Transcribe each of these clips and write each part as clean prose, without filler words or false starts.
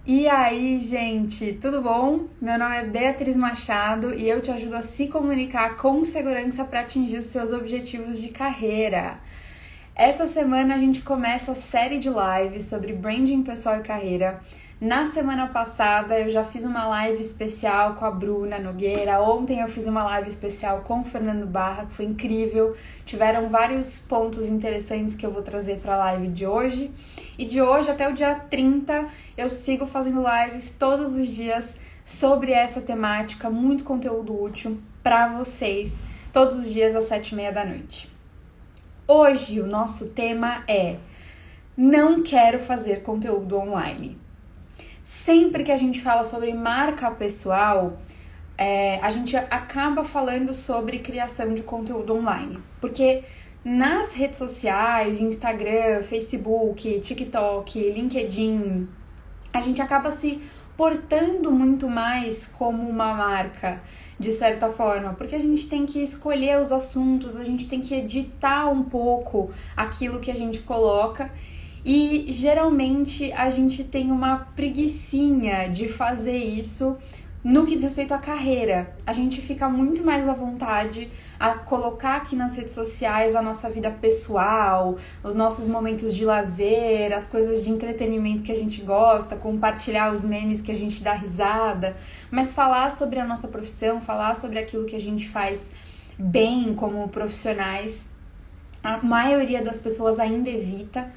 E aí, gente, tudo bom? Meu nome é Beatriz Machado e eu te ajudo a se comunicar com segurança para atingir os seus objetivos de carreira. Essa semana a gente começa a série de lives sobre branding pessoal e carreira. Na semana passada eu já fiz uma live especial com a Bruna Nogueira. Ontem eu fiz uma live especial com o Fernando Barra, que foi incrível. Tiveram vários pontos interessantes que eu vou trazer para a live de hoje. E de hoje até o dia 30 eu sigo fazendo lives todos os dias sobre essa temática, muito conteúdo útil para vocês, todos os dias às 7h30 da noite. Hoje o nosso tema é: não quero fazer conteúdo online. Sempre que a gente fala sobre marca pessoal, a gente acaba falando sobre criação de conteúdo online. Porque nas redes sociais, Instagram, Facebook, TikTok, LinkedIn, a gente acaba se portando muito mais como uma marca, de certa forma, porque a gente tem que escolher os assuntos, a gente tem que editar um pouco aquilo que a gente coloca. E geralmente a gente tem uma preguicinha de fazer isso no que diz respeito à carreira. A gente fica muito mais à vontade a colocar aqui nas redes sociais a nossa vida pessoal, os nossos momentos de lazer, as coisas de entretenimento que a gente gosta, compartilhar os memes que a gente dá risada, mas falar sobre a nossa profissão, falar sobre aquilo que a gente faz bem como profissionais, a maioria das pessoas ainda evita.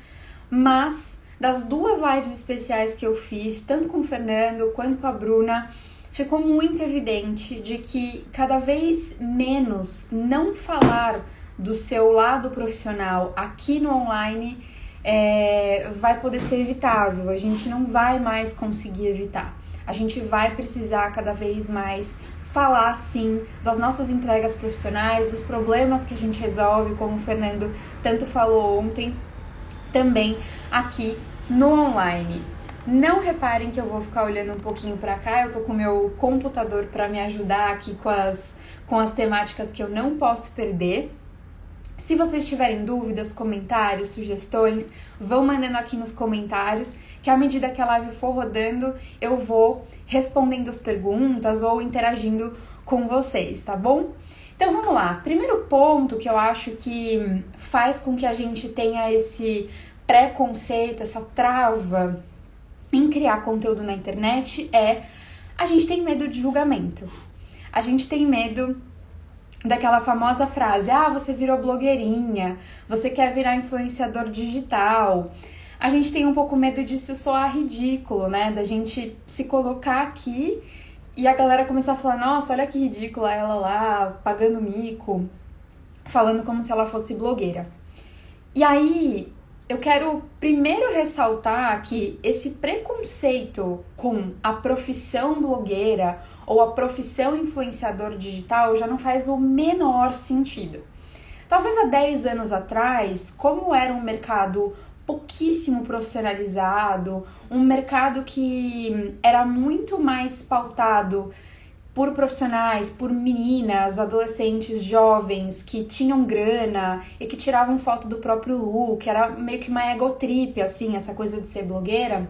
Mas das duas lives especiais que eu fiz, tanto com o Fernando quanto com a Bruna, ficou muito evidente de que cada vez menos não falar do seu lado profissional aqui no online vai poder ser evitável. A gente não vai mais conseguir evitar. A gente vai precisar cada vez mais falar, sim, das nossas entregas profissionais, dos problemas que a gente resolve, como o Fernando tanto falou ontem, também aqui no online. Não reparem que eu vou ficar olhando um pouquinho para cá, eu tô com o meu computador para me ajudar aqui com as temáticas que eu não posso perder. Se vocês tiverem dúvidas, comentários, sugestões, vão mandando aqui nos comentários, que à medida que a live for rodando, eu vou respondendo as perguntas ou interagindo com vocês, tá bom? Então vamos lá, primeiro ponto que eu acho que faz com que a gente tenha esse preconceito, essa trava em criar conteúdo na internet é: a gente tem medo de julgamento. A gente tem medo daquela famosa frase: você virou blogueirinha, você quer virar influenciador digital. A gente tem um pouco medo disso soar ridículo, né? Da gente se colocar aqui e a galera começar a falar: nossa, olha que ridícula ela lá, pagando mico, falando como se ela fosse blogueira. E aí, eu quero primeiro ressaltar que esse preconceito com a profissão blogueira ou a profissão influenciador digital já não faz o menor sentido. Talvez há 10 anos atrás, como era um mercado pouquíssimo profissionalizado, um mercado que era muito mais pautado por profissionais, por meninas, adolescentes, jovens que tinham grana e que tiravam foto do próprio look, era meio que uma egotrip, assim, essa coisa de ser blogueira.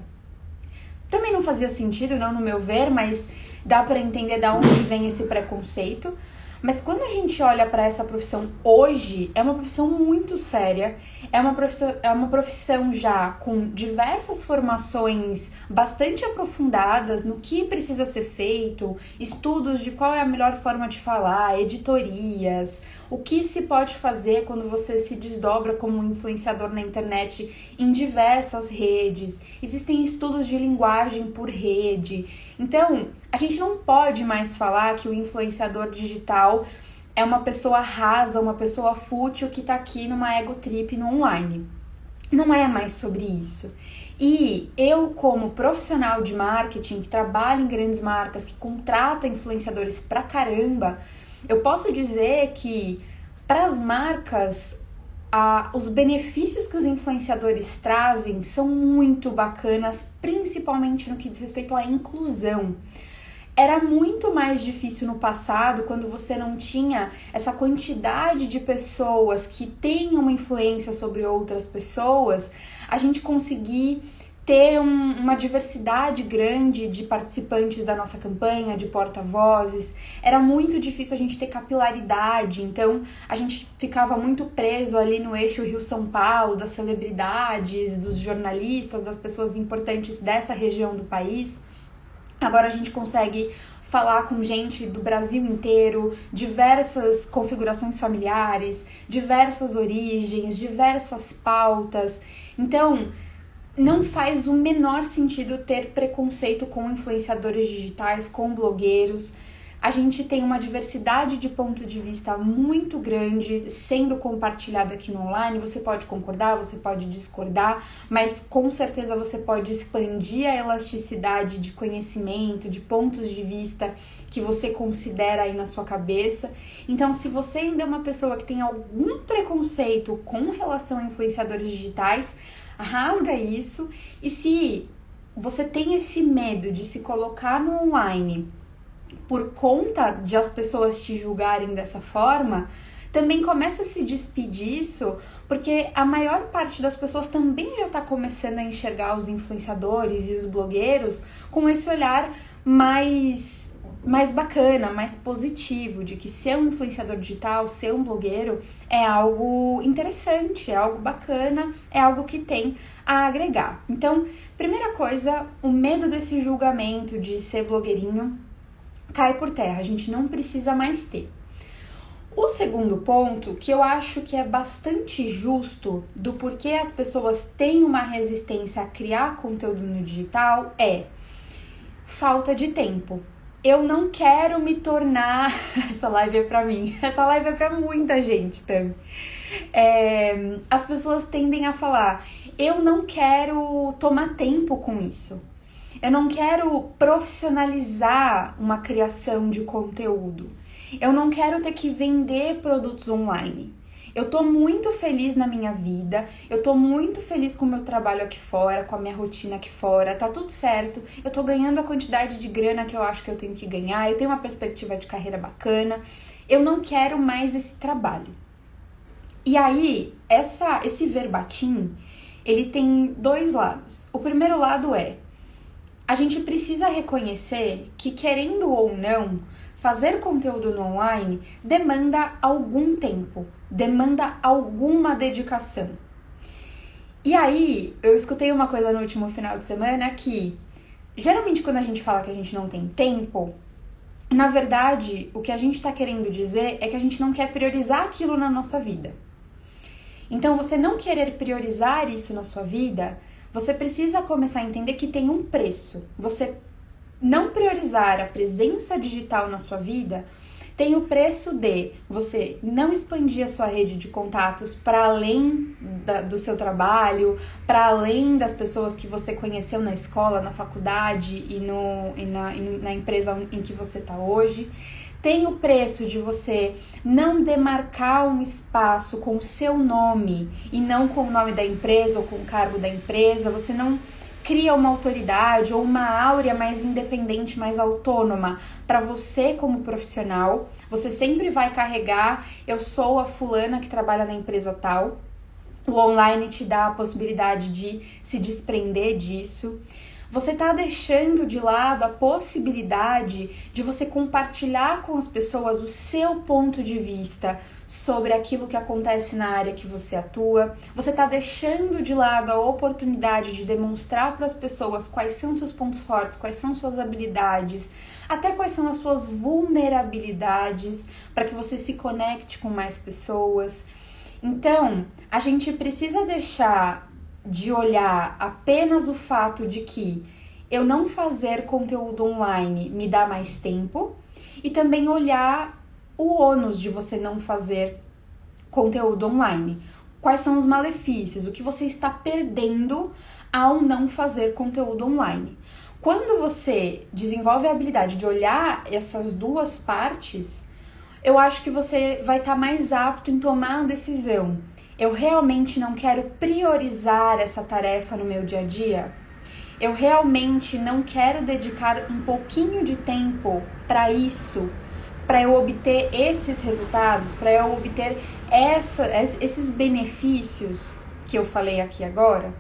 Também não fazia sentido, não no meu ver, mas dá pra entender de onde vem esse preconceito. Mas quando a gente olha para essa profissão hoje, é uma profissão muito séria, é uma profissão já com diversas formações bastante aprofundadas no que precisa ser feito, estudos de qual é a melhor forma de falar, editorias, o que se pode fazer quando você se desdobra como um influenciador na internet em diversas redes. Existem estudos de linguagem por rede. Então, a gente não pode mais falar que o influenciador digital é uma pessoa rasa, uma pessoa fútil que tá aqui numa ego trip no online. Não é mais sobre isso. E eu, como profissional de marketing, que trabalha em grandes marcas, que contrata influenciadores pra caramba, eu posso dizer que para as marcas, os benefícios que os influenciadores trazem são muito bacanas, principalmente no que diz respeito à inclusão. Era muito mais difícil no passado, quando você não tinha essa quantidade de pessoas que têm uma influência sobre outras pessoas, a gente conseguir ter uma diversidade grande de participantes da nossa campanha, de porta-vozes. Era muito difícil a gente ter capilaridade, então a gente ficava muito preso ali no eixo Rio-São Paulo, das celebridades, dos jornalistas, das pessoas importantes dessa região do país. Agora a gente consegue falar com gente do Brasil inteiro, diversas configurações familiares, diversas origens, diversas pautas. Então, não faz o menor sentido ter preconceito com influenciadores digitais, com blogueiros. A gente tem uma diversidade de ponto de vista muito grande sendo compartilhada aqui no online. Você pode concordar, você pode discordar, mas com certeza você pode expandir a elasticidade de conhecimento, de pontos de vista que você considera aí na sua cabeça. Então, se você ainda é uma pessoa que tem algum preconceito com relação a influenciadores digitais, rasga isso. E se você tem esse medo de se colocar no online por conta de as pessoas te julgarem dessa forma, também começa a se despedir disso, porque a maior parte das pessoas também já está começando a enxergar os influenciadores e os blogueiros com esse olhar mais bacana, mais positivo, de que ser um influenciador digital, ser um blogueiro é algo interessante, é algo bacana, é algo que tem a agregar. Então, primeira coisa, o medo desse julgamento de ser blogueirinho cai por terra, a gente não precisa mais ter. O segundo ponto, que eu acho que é bastante justo do porquê as pessoas têm uma resistência a criar conteúdo no digital, é falta de tempo. Eu não quero me tornar... Essa live é pra mim. Essa live é pra muita gente também. As pessoas tendem a falar, eu não quero tomar tempo com isso. Eu não quero profissionalizar uma criação de conteúdo. Eu não quero ter que vender produtos online. Eu tô muito feliz na minha vida, eu tô muito feliz com o meu trabalho aqui fora, com a minha rotina aqui fora, tá tudo certo, eu tô ganhando a quantidade de grana que eu acho que eu tenho que ganhar, eu tenho uma perspectiva de carreira bacana, eu não quero mais esse trabalho. E aí, esse verbatim, ele tem dois lados. O primeiro lado é, a gente precisa reconhecer que, querendo ou não, fazer conteúdo no online demanda algum tempo, demanda alguma dedicação. E aí, eu escutei uma coisa no último final de semana que, geralmente quando a gente fala que a gente não tem tempo, na verdade, o que a gente está querendo dizer é que a gente não quer priorizar aquilo na nossa vida. Então, você não querer priorizar isso na sua vida, você precisa começar a entender que tem um preço. Você não priorizar a presença digital na sua vida tem o preço de você não expandir a sua rede de contatos para além do seu trabalho, para além das pessoas que você conheceu na escola, na faculdade e na empresa em que você está hoje. Tem o preço de você não demarcar um espaço com o seu nome e não com o nome da empresa ou com o cargo da empresa. Você não cria uma autoridade ou uma áurea mais independente, mais autônoma para você como profissional. Você sempre vai carregar, eu sou a fulana que trabalha na empresa tal. O online te dá a possibilidade de se desprender disso. Você está deixando de lado a possibilidade de você compartilhar com as pessoas o seu ponto de vista sobre aquilo que acontece na área que você atua. Você está deixando de lado a oportunidade de demonstrar para as pessoas quais são seus pontos fortes, quais são suas habilidades, até quais são as suas vulnerabilidades, para que você se conecte com mais pessoas. Então, a gente precisa deixar de olhar apenas o fato de que eu não fazer conteúdo online me dá mais tempo e também olhar o ônus de você não fazer conteúdo online. Quais são os malefícios? O que você está perdendo ao não fazer conteúdo online? Quando você desenvolve a habilidade de olhar essas duas partes, eu acho que você vai estar mais apto em tomar a decisão. Eu realmente não quero priorizar essa tarefa no meu dia a dia? Eu realmente não quero dedicar um pouquinho de tempo para isso, para eu obter esses resultados, para eu obter esses benefícios que eu falei aqui agora?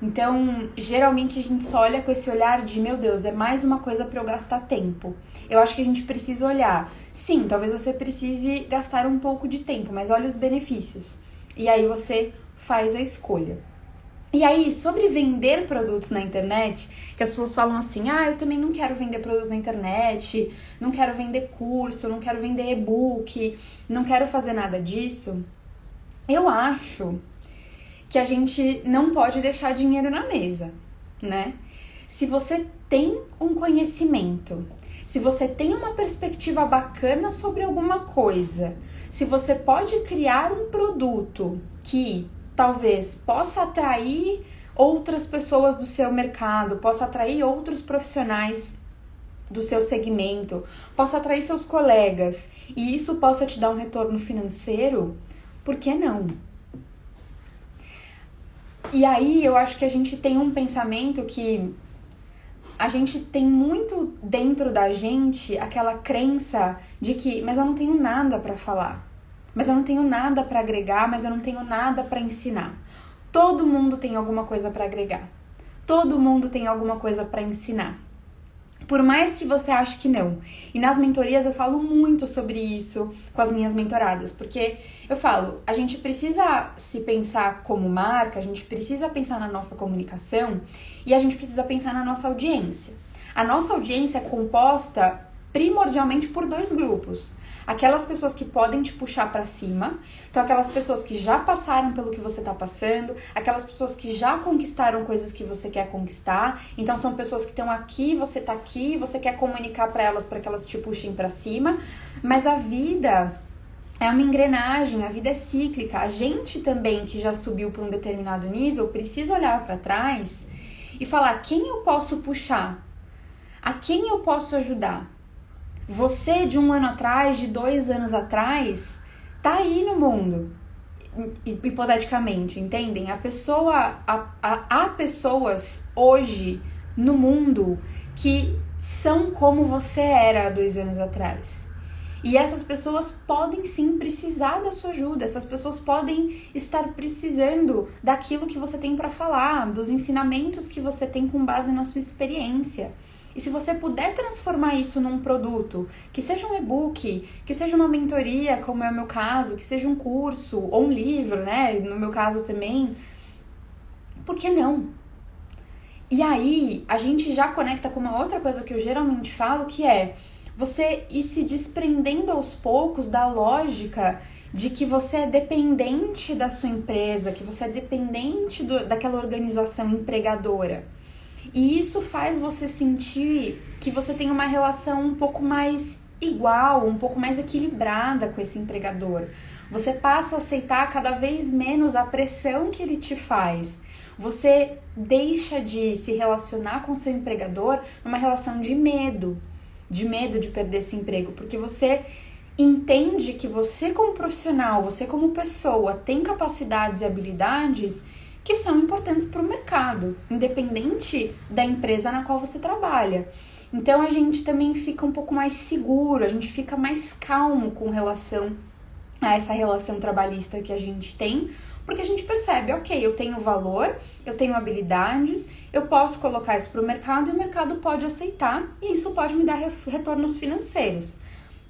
Então, geralmente a gente só olha com esse olhar de, meu Deus, é mais uma coisa para eu gastar tempo. Eu acho que a gente precisa olhar. Sim, talvez você precise gastar um pouco de tempo, mas olha os benefícios. E aí você faz a escolha. E aí, sobre vender produtos na internet, que as pessoas falam assim, eu também não quero vender produtos na internet, não quero vender curso, não quero vender e-book, não quero fazer nada disso. Eu acho que a gente não pode deixar dinheiro na mesa, né? Se você tem um conhecimento, se você tem uma perspectiva bacana sobre alguma coisa, se você pode criar um produto que talvez possa atrair outras pessoas do seu mercado, possa atrair outros profissionais do seu segmento, possa atrair seus colegas e isso possa te dar um retorno financeiro, por que não? E aí eu acho que a gente tem um pensamento que a gente tem muito dentro da gente aquela crença de que, mas eu não tenho nada para falar, mas eu não tenho nada para agregar, mas eu não tenho nada para ensinar. Todo mundo tem alguma coisa para agregar. Todo mundo tem alguma coisa para ensinar. Por mais que você ache que não. E nas mentorias eu falo muito sobre isso com as minhas mentoradas, porque eu falo, a gente precisa se pensar como marca, a gente precisa pensar na nossa comunicação e a gente precisa pensar na nossa audiência. A nossa audiência é composta primordialmente por 2 grupos. Aquelas pessoas que podem te puxar pra cima, então aquelas pessoas que já passaram pelo que você tá passando, aquelas pessoas que já conquistaram coisas que você quer conquistar, então são pessoas que estão aqui, você tá aqui, você quer comunicar pra elas para que elas te puxem pra cima, mas a vida é uma engrenagem, a vida é cíclica, a gente também que já subiu pra um determinado nível precisa olhar pra trás e falar quem eu posso puxar, a quem eu posso ajudar. Você de 1 ano atrás, de 2 anos atrás, tá aí no mundo, hipoteticamente, entendem? Há pessoas hoje no mundo que são como você era há 2 anos atrás. E essas pessoas podem sim precisar da sua ajuda, essas pessoas podem estar precisando daquilo que você tem para falar, dos ensinamentos que você tem com base na sua experiência. E se você puder transformar isso num produto, que seja um e-book, que seja uma mentoria, como é o meu caso, que seja um curso ou um livro, né? No meu caso também, por que não? E aí, a gente já conecta com uma outra coisa que eu geralmente falo, que é você ir se desprendendo aos poucos da lógica de que você é dependente da sua empresa, que você é dependente daquela organização empregadora. E isso faz você sentir que você tem uma relação um pouco mais igual, um pouco mais equilibrada com esse empregador. Você passa a aceitar cada vez menos a pressão que ele te faz. Você deixa de se relacionar com seu empregador numa relação de medo de perder esse emprego, porque você entende que você como profissional, você como pessoa tem capacidades e habilidades que são importantes para o mercado, independente da empresa na qual você trabalha. Então a gente também fica um pouco mais seguro, a gente fica mais calmo com relação a essa relação trabalhista que a gente tem, porque a gente percebe, ok, eu tenho valor, eu tenho habilidades, eu posso colocar isso para o mercado e o mercado pode aceitar e isso pode me dar retornos financeiros.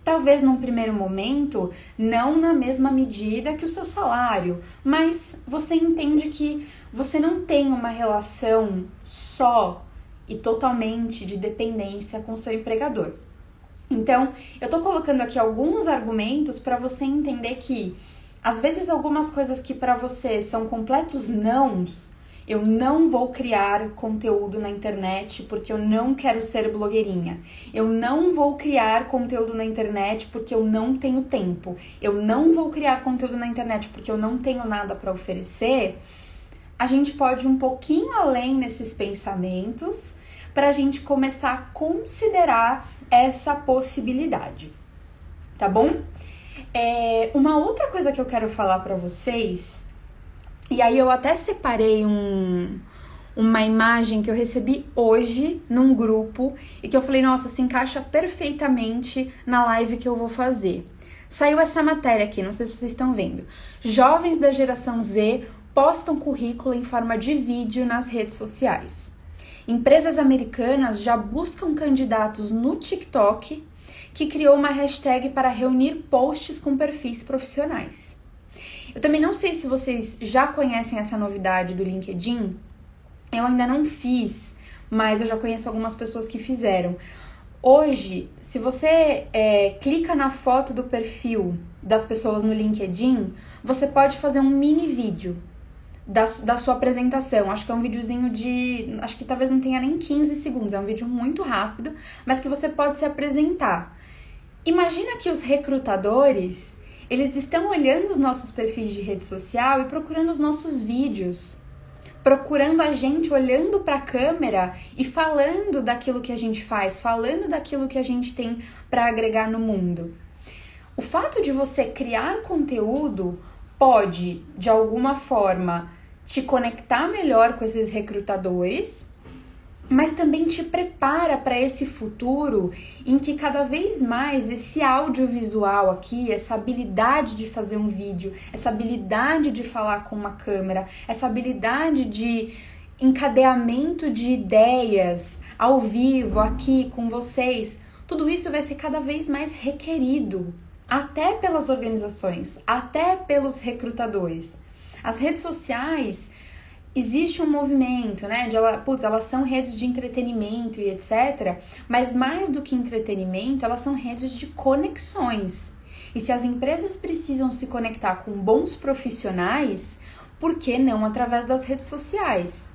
Talvez num primeiro momento, não na mesma medida que o seu salário, mas você entende que você não tem uma relação só e totalmente de dependência com o seu empregador. Então, eu tô colocando aqui alguns argumentos para você entender que, às vezes, algumas coisas que para você são completos nãos, eu não vou criar conteúdo na internet porque eu não quero ser blogueirinha. Eu não vou criar conteúdo na internet porque eu não tenho tempo. Eu não vou criar conteúdo na internet porque eu não tenho nada para oferecer. A gente pode ir um pouquinho além nesses pensamentos para a gente começar a considerar essa possibilidade. Tá bom? Uma outra coisa que eu quero falar para vocês... E aí eu até separei uma imagem que eu recebi hoje num grupo e que eu falei, nossa, se encaixa perfeitamente na live que eu vou fazer. Saiu essa matéria aqui, não sei se vocês estão vendo. Jovens da geração Z postam currículo em forma de vídeo nas redes sociais. Empresas americanas já buscam candidatos no TikTok, que criou uma hashtag para reunir posts com perfis profissionais. Eu também não sei se vocês já conhecem essa novidade do LinkedIn. Eu ainda não fiz, mas eu já conheço algumas pessoas que fizeram. Hoje, se você clica na foto do perfil das pessoas no LinkedIn, você pode fazer um mini vídeo da sua apresentação. Acho que é um videozinho acho que talvez não tenha nem 15 segundos, é um vídeo muito rápido, mas que você pode se apresentar. Imagina que os recrutadores, eles estão olhando os nossos perfis de rede social e procurando os nossos vídeos, procurando a gente, olhando para a câmera e falando daquilo que a gente faz, falando daquilo que a gente tem para agregar no mundo. O fato de você criar conteúdo pode, de alguma forma, te conectar melhor com esses recrutadores, mas também te prepara para esse futuro em que cada vez mais esse audiovisual aqui, essa habilidade de fazer um vídeo, essa habilidade de falar com uma câmera, essa habilidade de encadeamento de ideias ao vivo aqui com vocês, tudo isso vai ser cada vez mais requerido, até pelas organizações, até pelos recrutadores. As redes sociais, existe um movimento, né, elas são redes de entretenimento e etc, mas mais do que entretenimento, elas são redes de conexões. E se as empresas precisam se conectar com bons profissionais, por que não através das redes sociais?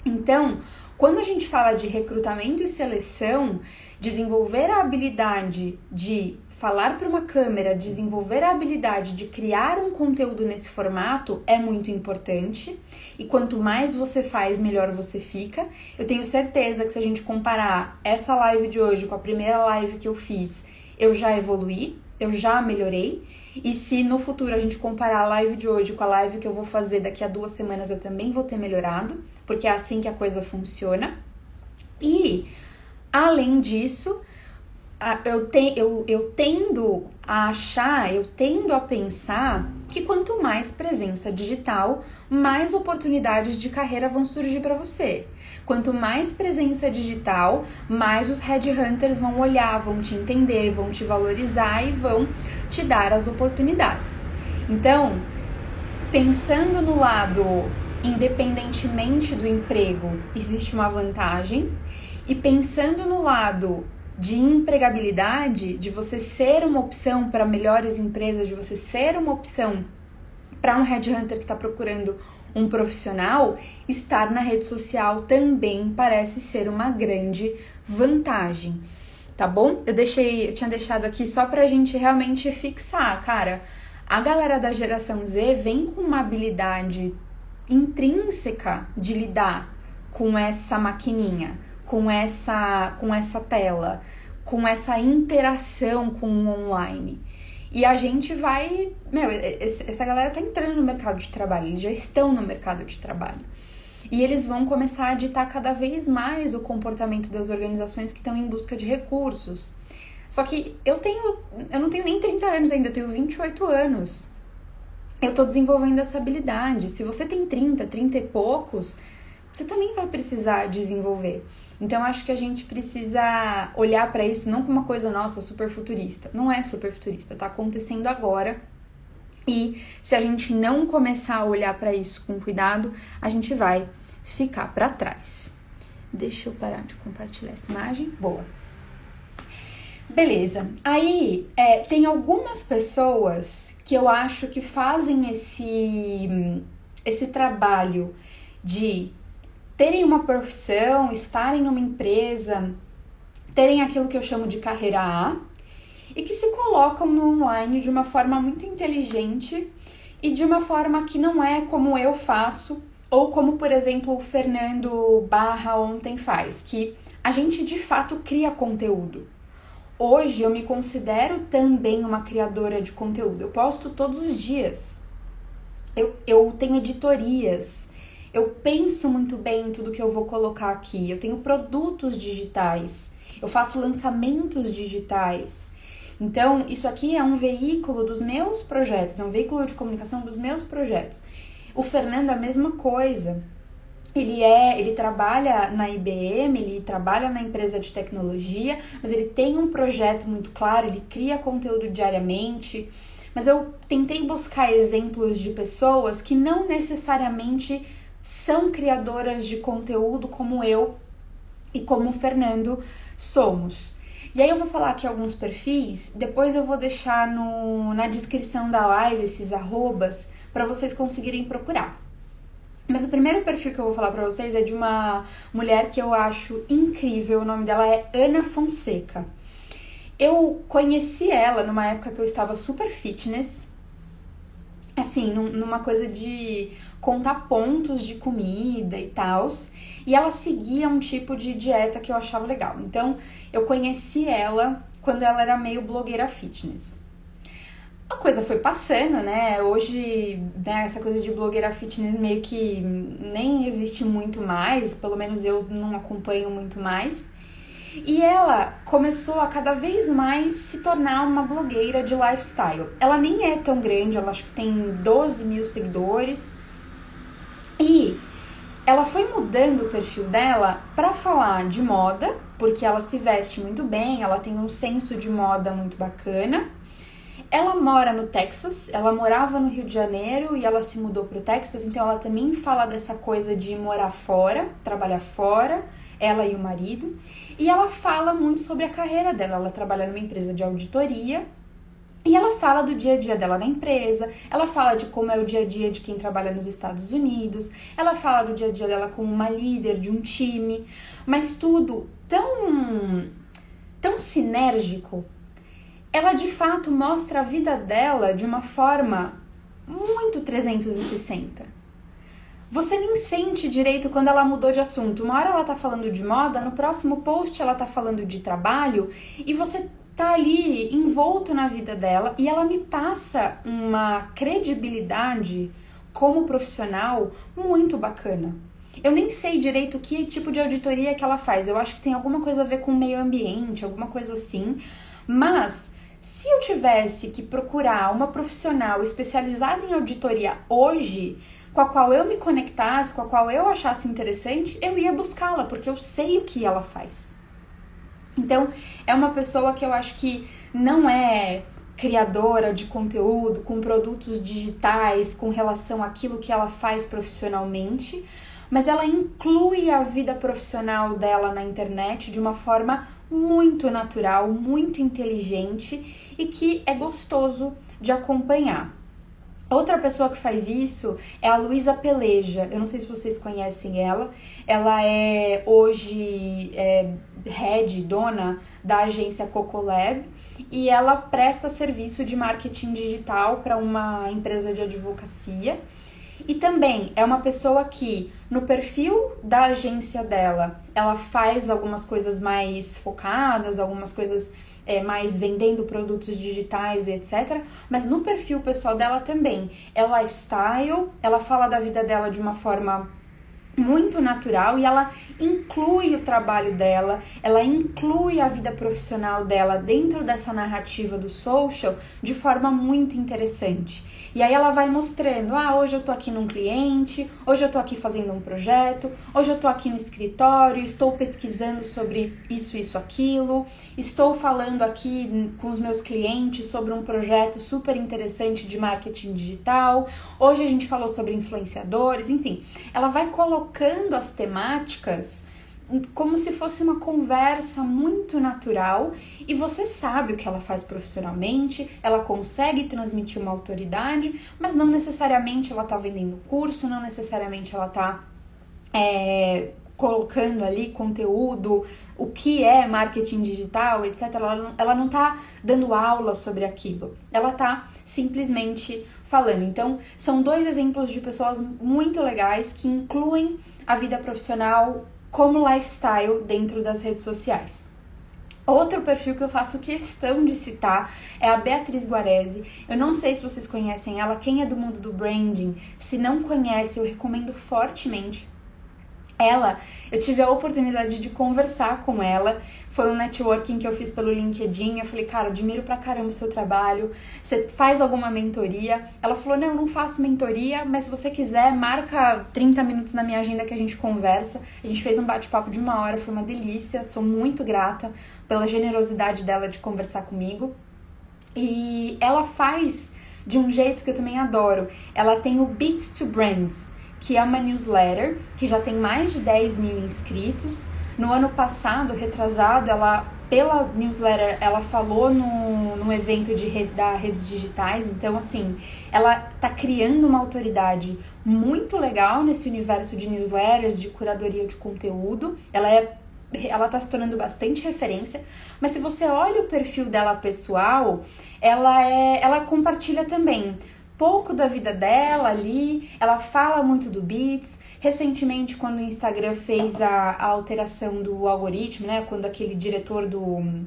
Então, quando a gente fala de recrutamento e seleção, desenvolver a habilidade de falar para uma câmera, desenvolver a habilidade de criar um conteúdo nesse formato é muito importante. E quanto mais você faz, melhor você fica. Eu tenho certeza que se a gente comparar essa live de hoje com a primeira live que eu fiz, eu já evoluí, eu já melhorei. E se no futuro a gente comparar a live de hoje com a live que eu vou fazer daqui a 2 semanas, eu também vou ter melhorado, porque é assim que a coisa funciona. E, além disso, eu tendo a achar, eu tendo a pensar que quanto mais presença digital, mais oportunidades de carreira vão surgir para você. Quanto mais presença digital, mais os headhunters vão olhar, vão te entender, vão te valorizar e vão te dar as oportunidades. Então, pensando no lado, independentemente do emprego, existe uma vantagem, e pensando no lado de empregabilidade, de você ser uma opção para melhores empresas, de você ser uma opção para um headhunter que está procurando um profissional, estar na rede social também parece ser uma grande vantagem, tá bom? Eu tinha deixado aqui só pra gente realmente fixar, cara, a galera da geração Z vem com uma habilidade intrínseca de lidar com essa maquininha, com essa tela, com essa interação com o online. E a gente vai... essa galera tá entrando no mercado de trabalho, eles já estão no mercado de trabalho. E eles vão começar a ditar cada vez mais o comportamento das organizações que estão em busca de recursos. Só que eu não tenho nem 30 anos ainda, eu tenho 28 anos. Eu tô desenvolvendo essa habilidade. Se você tem 30 e poucos, você também vai precisar desenvolver. Então, acho que a gente precisa olhar para isso não como uma coisa, nossa, super futurista. Não é super futurista, tá acontecendo agora. E se a gente não começar a olhar para isso com cuidado, a gente vai ficar para trás. Deixa eu parar de compartilhar essa imagem. Boa. Beleza. Aí, tem algumas pessoas que eu acho que fazem esse trabalho de terem uma profissão, estarem numa empresa, terem aquilo que eu chamo de carreira A, e que se colocam no online de uma forma muito inteligente e de uma forma que não é como eu faço, ou como, por exemplo, o Fernando Barra ontem faz, que a gente de fato cria conteúdo. Hoje eu me considero também uma criadora de conteúdo, eu posto todos os dias, eu tenho editorias, eu penso muito bem em tudo que eu vou colocar aqui. Eu tenho produtos digitais. Eu faço lançamentos digitais. Então, isso aqui é um veículo dos meus projetos. É um veículo de comunicação dos meus projetos. O Fernando, a mesma coisa. Ele trabalha na IBM, ele trabalha na empresa de tecnologia, mas ele tem um projeto muito claro, ele cria conteúdo diariamente. Mas eu tentei buscar exemplos de pessoas que não necessariamente são criadoras de conteúdo como eu e como o Fernando somos. E aí eu vou falar aqui alguns perfis, depois eu vou deixar na descrição da live esses arrobas para vocês conseguirem procurar. Mas o primeiro perfil que eu vou falar pra vocês é de uma mulher que eu acho incrível, o nome dela é Ana Fonseca. Eu conheci ela numa época que eu estava super fitness, assim, numa coisa de contar pontos de comida e tal, e ela seguia um tipo de dieta que eu achava legal. Então, eu conheci ela quando ela era meio blogueira fitness. A coisa foi passando, né? Hoje, né, essa coisa de blogueira fitness meio que nem existe muito mais, pelo menos eu não acompanho muito mais. E ela começou a cada vez mais se tornar uma blogueira de lifestyle. Ela nem é tão grande, ela acho que tem 12 mil seguidores. E ela foi mudando o perfil dela pra falar de moda, porque ela se veste muito bem, ela tem um senso de moda muito bacana. Ela mora no Texas, ela morava no Rio de Janeiro e ela se mudou pro Texas, então ela também fala dessa coisa de morar fora, trabalhar fora, ela e o marido. E ela fala muito sobre a carreira dela, ela trabalha numa empresa de auditoria e ela fala do dia a dia dela na empresa, ela fala de como é o dia a dia de quem trabalha nos Estados Unidos, ela fala do dia a dia dela como uma líder de um time, mas tudo tão sinérgico. Ela de fato mostra a vida dela de uma forma muito 360. Você nem sente direito quando ela mudou de assunto. Uma hora ela tá falando de moda, no próximo post ela tá falando de trabalho e você tá ali envolto na vida dela e ela me passa uma credibilidade como profissional muito bacana. Eu nem sei direito que tipo de auditoria que ela faz. Eu acho que tem alguma coisa a ver com o meio ambiente, alguma coisa assim, mas se eu tivesse que procurar uma profissional especializada em auditoria hoje, com a qual eu me conectasse, com a qual eu achasse interessante, eu ia buscá-la, porque eu sei o que ela faz. Então, é uma pessoa que eu acho que não é criadora de conteúdo, com produtos digitais, com relação àquilo que ela faz profissionalmente, mas ela inclui a vida profissional dela na internet de uma forma muito natural, muito inteligente e que é gostoso de acompanhar. Outra pessoa que faz isso é a Luísa Peleja. Eu não sei se vocês conhecem ela. Ela é hoje dona da agência Cocolab e ela presta serviço de marketing digital para uma empresa de advocacia. E também é uma pessoa que, no perfil da agência dela, ela faz algumas coisas mais focadas, algumas coisas mais vendendo produtos digitais e etc. Mas no perfil pessoal dela também é lifestyle, ela fala da vida dela de uma forma muito natural e ela inclui o trabalho dela, ela inclui a vida profissional dela dentro dessa narrativa do social de forma muito interessante. E aí ela vai mostrando, hoje eu tô aqui num cliente, hoje eu tô aqui fazendo um projeto, hoje eu tô aqui no escritório, estou pesquisando sobre isso, aquilo, estou falando aqui com os meus clientes sobre um projeto super interessante de marketing digital, hoje a gente falou sobre influenciadores, enfim, ela vai colocando as temáticas como se fosse uma conversa muito natural e você sabe o que ela faz profissionalmente, ela consegue transmitir uma autoridade, mas não necessariamente ela tá vendendo curso, não necessariamente ela tá colocando ali conteúdo, o que é marketing digital, etc. Ela não tá dando aula sobre aquilo, ela tá simplesmente falando. Então, são dois exemplos de pessoas muito legais que incluem a vida profissional como lifestyle dentro das redes sociais. Outro perfil que eu faço questão de citar é a Beatriz Guarese. Eu não sei se vocês conhecem ela, quem é do mundo do branding, se não conhece, eu recomendo fortemente. Eu tive a oportunidade de conversar com ela, foi um networking que eu fiz pelo LinkedIn, eu falei, cara, admiro pra caramba o seu trabalho, você faz alguma mentoria? Ela falou, não faço mentoria, mas se você quiser, marca 30 minutos na minha agenda que a gente conversa. A gente fez um bate-papo de 1 hora, foi uma delícia, sou muito grata pela generosidade dela de conversar comigo. E ela faz de um jeito que eu também adoro, ela tem o Beats to Brands, que é uma newsletter que já tem mais de 10 mil inscritos. No ano passado, retrasado, pela newsletter, ela falou num evento da Redes Digitais. Então, assim, ela tá criando uma autoridade muito legal nesse universo de newsletters, de curadoria de conteúdo. Ela tá se tornando bastante referência, mas se você olha o perfil dela pessoal, ela compartilha também pouco da vida dela ali, ela fala muito do Beats. Recentemente, quando o Instagram fez a alteração do algoritmo, né, quando aquele diretor do...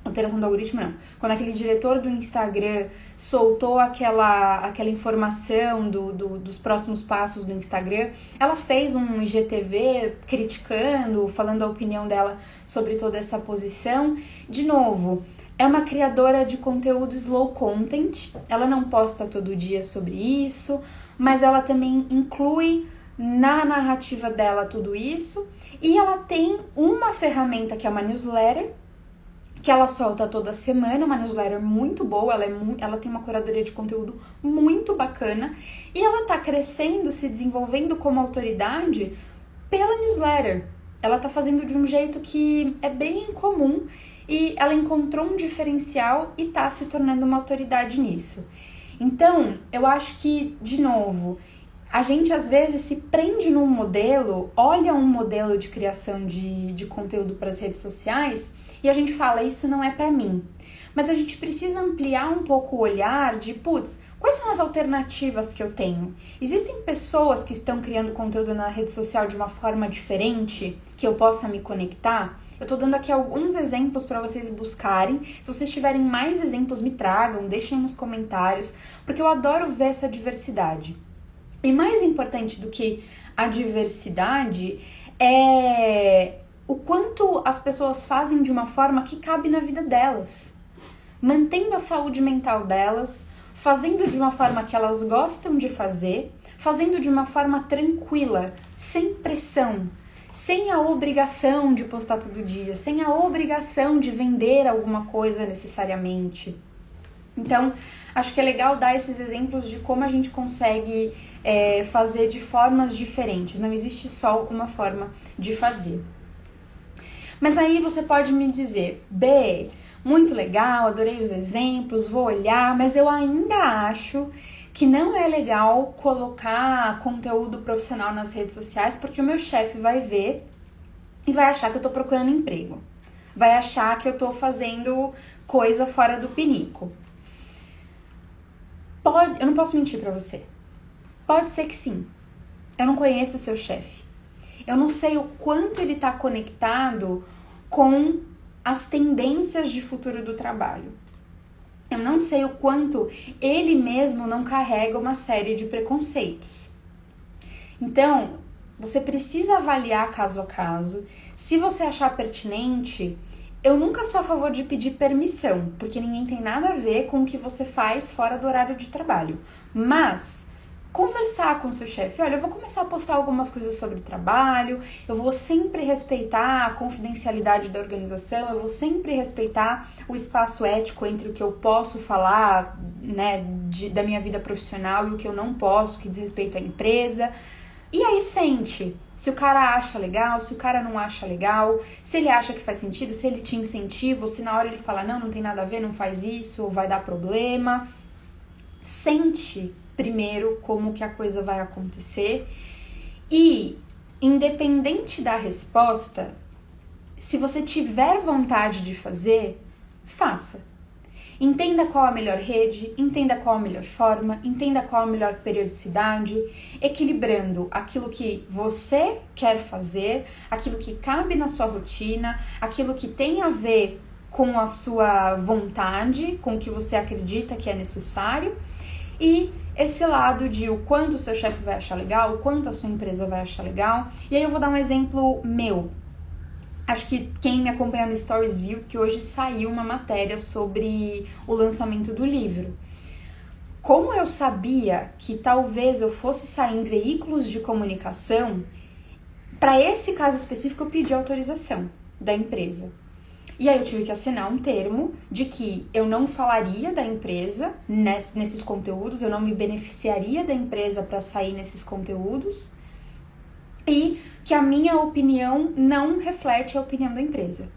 Alteração do algoritmo, não. Quando aquele diretor do Instagram soltou aquela informação dos próximos passos do Instagram, ela fez um IGTV criticando, falando a opinião dela sobre toda essa posição. De novo, é uma criadora de conteúdo slow content, ela não posta todo dia sobre isso, mas ela também inclui na narrativa dela tudo isso. E ela tem uma ferramenta que é uma newsletter, que ela solta toda semana, uma newsletter muito boa, ela tem uma curadoria de conteúdo muito bacana, e ela tá crescendo, se desenvolvendo como autoridade pela newsletter. Ela tá fazendo de um jeito que é bem incomum, e ela encontrou um diferencial e tá se tornando uma autoridade nisso. Então, eu acho que, de novo, a gente às vezes se prende num modelo, olha um modelo de criação de conteúdo para as redes sociais e a gente fala, isso não é para mim. Mas a gente precisa ampliar um pouco o olhar de, quais são as alternativas que eu tenho? Existem pessoas que estão criando conteúdo na rede social de uma forma diferente que eu possa me conectar? Eu tô dando aqui alguns exemplos para vocês buscarem. Se vocês tiverem mais exemplos, me tragam, deixem nos comentários, porque eu adoro ver essa diversidade. E mais importante do que a diversidade é o quanto as pessoas fazem de uma forma que cabe na vida delas, mantendo a saúde mental delas, fazendo de uma forma que elas gostam de fazer, fazendo de uma forma tranquila, sem pressão, sem a obrigação de postar todo dia, sem a obrigação de vender alguma coisa necessariamente. Então, acho que é legal dar esses exemplos de como a gente consegue fazer de formas diferentes. Não existe só uma forma de fazer. Mas aí você pode me dizer, muito legal, adorei os exemplos, vou olhar, mas eu ainda acho que não é legal colocar conteúdo profissional nas redes sociais, porque o meu chefe vai ver e vai achar que eu tô procurando emprego. Vai achar que eu tô fazendo coisa fora do pinico. Eu não posso mentir pra você. Pode ser que sim. Eu não conheço o seu chefe. Eu não sei o quanto ele tá conectado com as tendências de futuro do trabalho. Eu não sei o quanto ele mesmo não carrega uma série de preconceitos. Então, você precisa avaliar caso a caso. Se você achar pertinente, eu nunca sou a favor de pedir permissão, porque ninguém tem nada a ver com o que você faz fora do horário de trabalho. Mas conversar com o seu chefe, olha, eu vou começar a postar algumas coisas sobre trabalho, eu vou sempre respeitar a confidencialidade da organização, eu vou sempre respeitar o espaço ético entre o que eu posso falar, né, da minha vida profissional e o que eu não posso, que diz respeito à empresa. E aí sente, se o cara acha legal, se o cara não acha legal, se ele acha que faz sentido, se ele te incentiva, ou se na hora ele fala, não tem nada a ver, não faz isso, vai dar problema. Sente primeiro como que a coisa vai acontecer e, independente da resposta, se você tiver vontade de fazer, faça. Entenda qual a melhor rede, entenda qual a melhor forma, entenda qual a melhor periodicidade, equilibrando aquilo que você quer fazer, aquilo que cabe na sua rotina, aquilo que tem a ver com a sua vontade, com o que você acredita que é necessário, e esse lado de o quanto o seu chefe vai achar legal, o quanto a sua empresa vai achar legal. E aí eu vou dar um exemplo meu. Acho que quem me acompanha no Stories viu que hoje saiu uma matéria sobre o lançamento do livro. Como eu sabia que talvez eu fosse sair em veículos de comunicação, para esse caso específico eu pedi autorização da empresa. E aí eu tive que assinar um termo de que eu não falaria da empresa nesses conteúdos, eu não me beneficiaria da empresa para sair nesses conteúdos e que a minha opinião não reflete a opinião da empresa.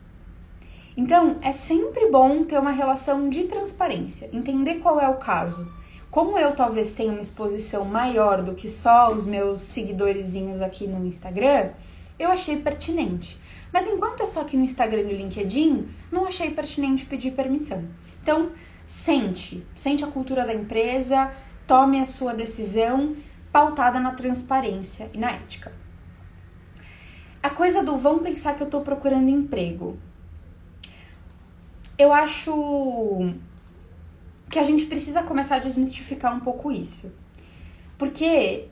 Então, é sempre bom ter uma relação de transparência, entender qual é o caso. Como eu talvez tenha uma exposição maior do que só os meus seguidorzinhos aqui no Instagram, eu achei pertinente. Mas enquanto é só aqui no Instagram e no LinkedIn, não achei pertinente pedir permissão. Então, sente a cultura da empresa, tome a sua decisão pautada na transparência e na ética. A coisa do vamos pensar que eu tô procurando emprego. Eu acho que a gente precisa começar a desmistificar um pouco isso. Porque,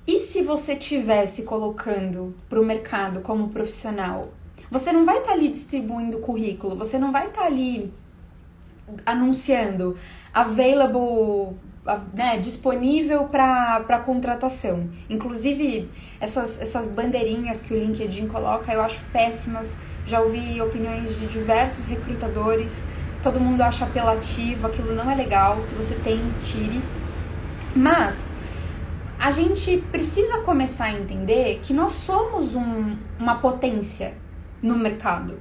e se você estivesse colocando para o mercado como profissional? Você não vai estar ali distribuindo currículo, você não vai estar ali anunciando available, né, disponível para contratação. Inclusive, essas bandeirinhas que o LinkedIn coloca, eu acho péssimas. Já ouvi opiniões de diversos recrutadores. Todo mundo acha apelativo, aquilo não é legal. Se você tem, tire. Mas a gente precisa começar a entender que nós somos uma potência no mercado.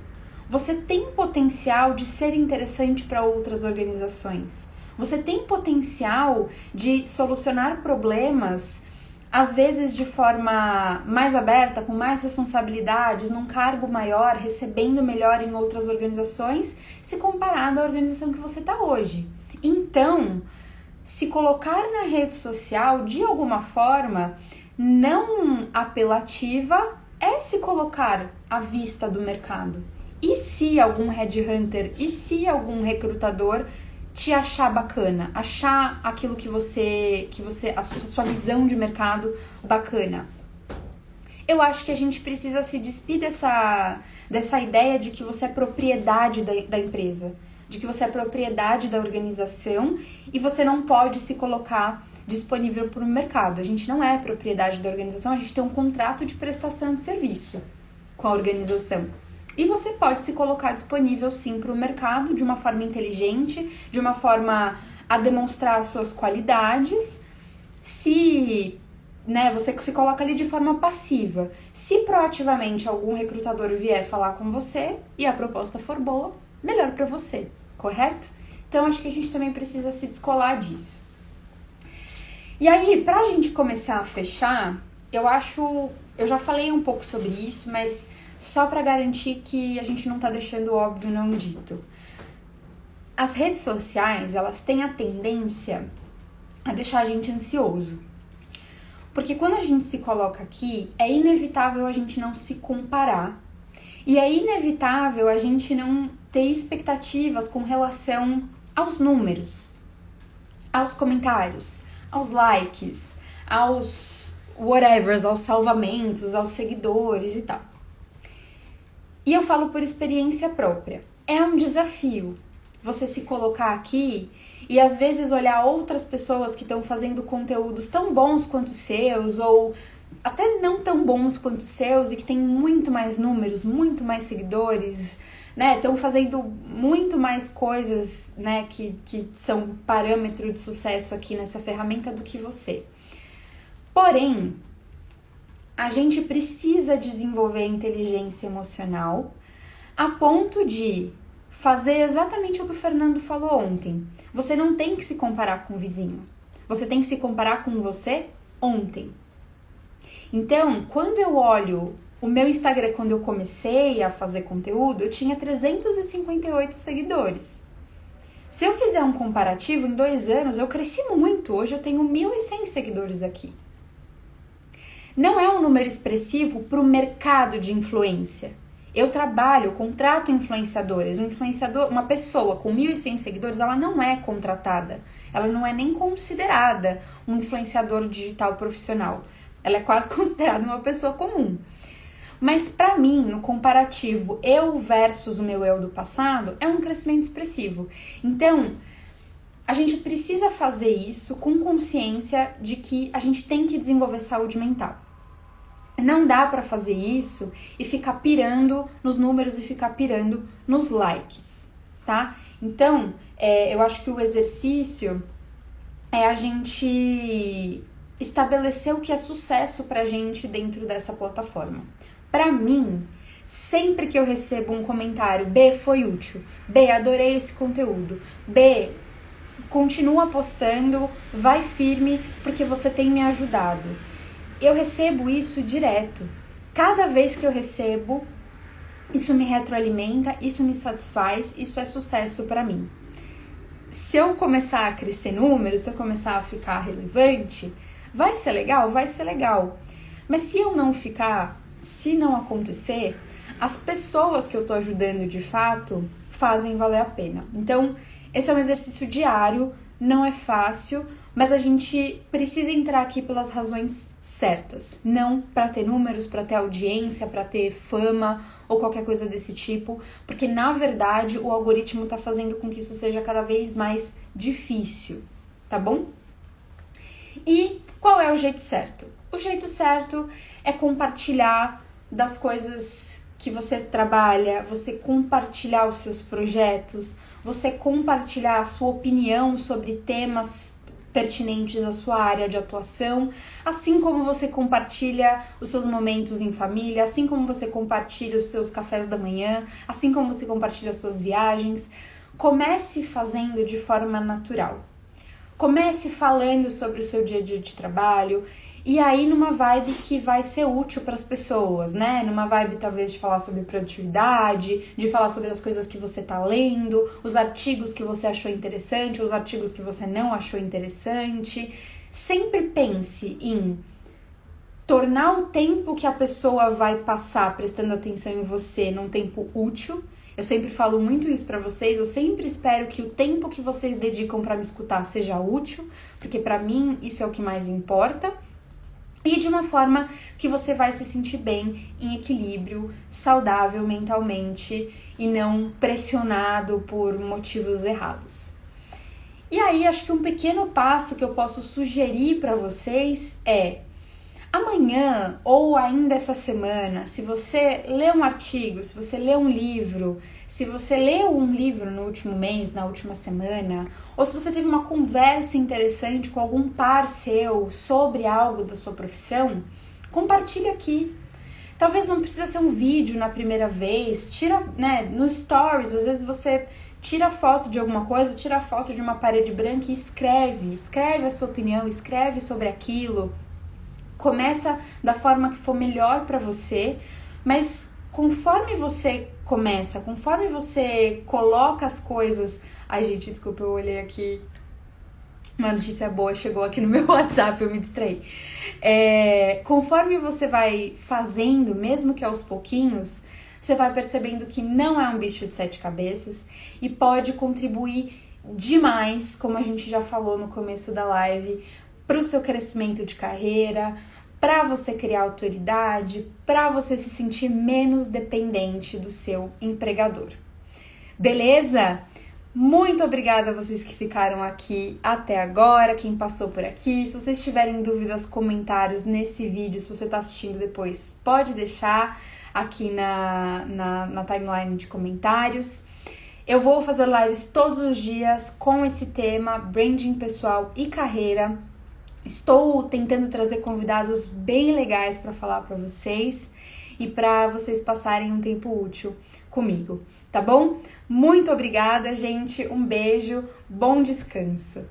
Você tem potencial de ser interessante para outras organizações. Você tem potencial de solucionar problemas, às vezes de forma mais aberta, com mais responsabilidades, num cargo maior, recebendo melhor em outras organizações, se comparado à organização que você está hoje. Então, se colocar na rede social, de alguma forma, não apelativa, é se colocar à vista do mercado. E se algum headhunter, e se algum recrutador te achar bacana, achar aquilo que você a sua visão de mercado bacana? Eu acho que a gente precisa se despir dessa ideia de que você é propriedade da empresa, de que você é propriedade da organização e você não pode se colocar disponível para o mercado. A gente não é propriedade da organização, a gente tem um contrato de prestação de serviço com a organização. E você pode se colocar disponível sim para o mercado de uma forma inteligente, de uma forma a demonstrar as suas qualidades. Se você se coloca ali de forma passiva, se proativamente algum recrutador vier falar com você e a proposta for boa, melhor para você, correto? Então acho que a gente também precisa se descolar disso. E aí, pra gente começar a fechar, eu já falei um pouco sobre isso, mas só para garantir que a gente não tá deixando óbvio não dito. As redes sociais, elas têm a tendência a deixar a gente ansioso. Porque quando a gente se coloca aqui, é inevitável a gente não se comparar. E é inevitável a gente não ter expectativas com relação aos números, aos comentários, aos likes, aos whatevers, aos salvamentos, aos seguidores e tal. E eu falo por experiência própria. É um desafio você se colocar aqui e às vezes olhar outras pessoas que estão fazendo conteúdos tão bons quanto os seus ou até não tão bons quanto os seus e que tem muito mais números, muito mais seguidores, né? Estão fazendo muito mais coisas, né, que são parâmetro de sucesso aqui nessa ferramenta do que você. Porém, a gente precisa desenvolver a inteligência emocional a ponto de fazer exatamente o que o Fernando falou ontem. Você não tem que se comparar com o vizinho. Você tem que se comparar com você ontem. Então, quando eu olho o meu Instagram, quando eu comecei a fazer conteúdo, eu tinha 358 seguidores. Se eu fizer um comparativo, em 2 anos eu cresci muito. Hoje eu tenho 1.100 seguidores aqui. Não é um número expressivo para o mercado de influência. Eu contrato influenciadores. Um influenciador, uma pessoa com 1.100 seguidores, ela não é contratada. Ela não é nem considerada um influenciador digital profissional. Ela é quase considerada uma pessoa comum. Mas pra mim, no comparativo eu versus o meu eu do passado, é um crescimento expressivo. Então, a gente precisa fazer isso com consciência de que a gente tem que desenvolver saúde mental. Não dá pra fazer isso e ficar pirando nos números e ficar pirando nos likes, tá? Então, eu acho que o exercício é a gente estabelecer o que é sucesso pra gente dentro dessa plataforma. Pra mim, sempre que eu recebo um comentário, B, foi útil, B, adorei esse conteúdo, B, continua postando, vai firme porque você tem me ajudado. Eu recebo isso direto. Cada vez que eu recebo, isso me retroalimenta, isso me satisfaz, isso é sucesso pra mim. Se eu começar a crescer números, se eu começar a ficar relevante, vai ser legal? Vai ser legal. Mas se eu não ficar, se não acontecer, as pessoas que eu tô ajudando de fato fazem valer a pena. Então, esse é um exercício diário, não é fácil, mas a gente precisa entrar aqui pelas razões certas, não para ter números, para ter audiência, para ter fama ou qualquer coisa desse tipo, porque na verdade o algoritmo tá fazendo com que isso seja cada vez mais difícil, tá bom? E qual é o jeito certo? O jeito certo é compartilhar das coisas que você trabalha, você compartilhar os seus projetos, você compartilhar a sua opinião sobre temas pertinentes à sua área de atuação, assim como você compartilha os seus momentos em família, assim como você compartilha os seus cafés da manhã, assim como você compartilha as suas viagens. Comece fazendo de forma natural. Comece falando sobre o seu dia a dia de trabalho e aí numa vibe que vai ser útil para as pessoas, né? Numa vibe talvez de falar sobre produtividade, de falar sobre as coisas que você tá lendo, os artigos que você achou interessante, os artigos que você não achou interessante. Sempre pense em tornar o tempo que a pessoa vai passar prestando atenção em você num tempo útil. Eu sempre falo muito isso pra vocês, eu sempre espero que o tempo que vocês dedicam pra me escutar seja útil, porque pra mim isso é o que mais importa. E de uma forma que você vai se sentir bem, em equilíbrio, saudável mentalmente e não pressionado por motivos errados. E aí, acho que um pequeno passo que eu posso sugerir pra vocês é: amanhã ou ainda essa semana, se você lê um artigo, se você lê um livro, se você leu um livro no último mês, na última semana, ou se você teve uma conversa interessante com algum par seu sobre algo da sua profissão, compartilhe aqui. Talvez não precisa ser um vídeo na primeira vez, tira, né, no stories, às vezes você tira foto de alguma coisa, tira foto de uma parede branca e escreve a sua opinião, escreve sobre aquilo. Começa da forma que for melhor pra você, mas conforme você começa, conforme você coloca as coisas... Ai, gente, desculpa, eu olhei aqui. Uma notícia boa chegou aqui no meu WhatsApp, eu me distraí. Conforme você vai fazendo, mesmo que aos pouquinhos, você vai percebendo que não é um bicho de 7 cabeças e pode contribuir demais, como a gente já falou no começo da live, para o seu crescimento de carreira, para você criar autoridade, para você se sentir menos dependente do seu empregador. Beleza? Muito obrigada a vocês que ficaram aqui até agora, quem passou por aqui. Se vocês tiverem dúvidas, comentários nesse vídeo, se você está assistindo depois, pode deixar aqui na timeline de comentários. Eu vou fazer lives todos os dias com esse tema, branding pessoal e carreira. Estou tentando trazer convidados bem legais para falar para vocês e para vocês passarem um tempo útil comigo, tá bom? Muito obrigada, gente. Um beijo, bom descanso.